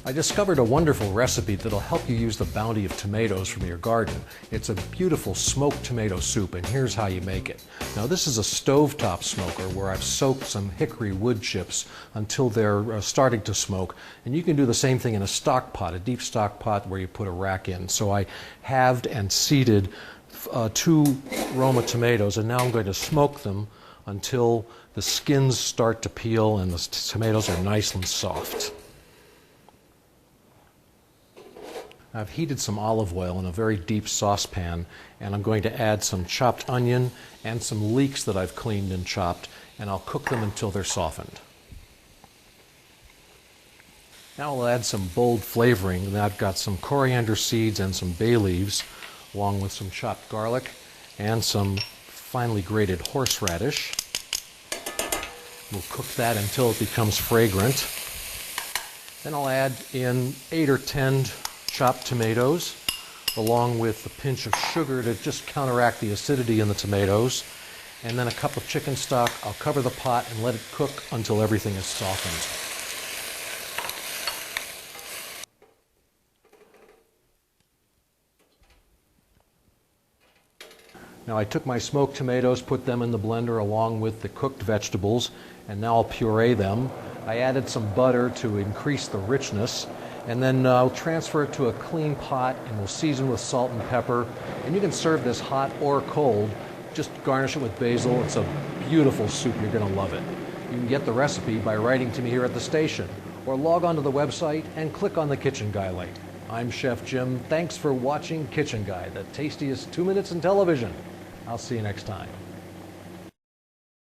I discovered a wonderful recipe that'll help you use the bounty of tomatoes from your garden. It's a beautiful smoked tomato soup, and here's how you make it. Now this is a stovetop smoker where I've soaked some hickory wood chips until they're starting to smoke, and you can do the same thing in a stock pot, a deep stock pot where you put a rack in. So I halved and seeded 2 Roma tomatoes, and now I'm going to smoke them until the skins start to peel and the tomatoes are nice and soft. I've heated some olive oil in a very deep saucepan, and I'm going to add some chopped onion and some leeks that I've cleaned and chopped, and I'll cook them until they're softened. Now I'll add some bold flavoring, and I've got some coriander seeds and some bay leaves, along with some chopped garlic and some finely grated horseradish. We'll cook that until it becomes fragrant. Then I'll add in 8 or 10 chopped tomatoes, along with a pinch of sugar to just counteract the acidity in the tomatoes, and then a cup of chicken stock. I'll cover the pot and let it cook until everything is softened. Now I took my smoked tomatoes, put them in the blender along with the cooked vegetables, and now I'll puree them. I added some butter to increase the richness, and then I'll transfer it to a clean pot, and we'll season with salt and pepper. And you can serve this hot or cold. Just garnish it with basil. It's a beautiful soup. You're going to love it. You can get the recipe by writing to me here at the station, or log on to the website and click on the Kitchen Guy link. I'm Chef Jim. Thanks for watching Kitchen Guy, the tastiest 2 minutes in television. I'll see you next time.